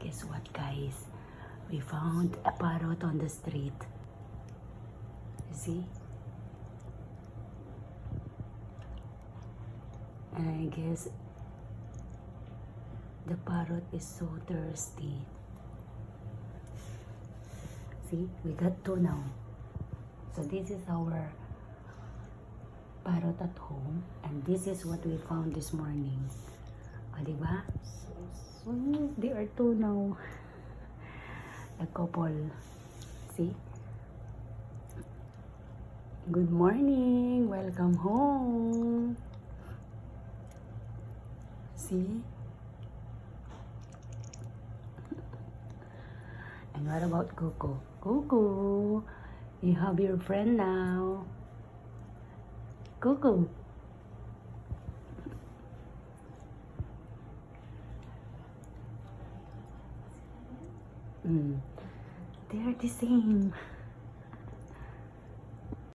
Guess what, guys? We found a parrot on the street. You see? And I guess the parrot is so thirsty. See, we got two now. So this is our parrot at home, and this is what we found this morning. O, diba? They are two now. A couple. See? Good morning. Welcome home. See? And what about Coco? Coco, you have your friend now. Coco. They are the same.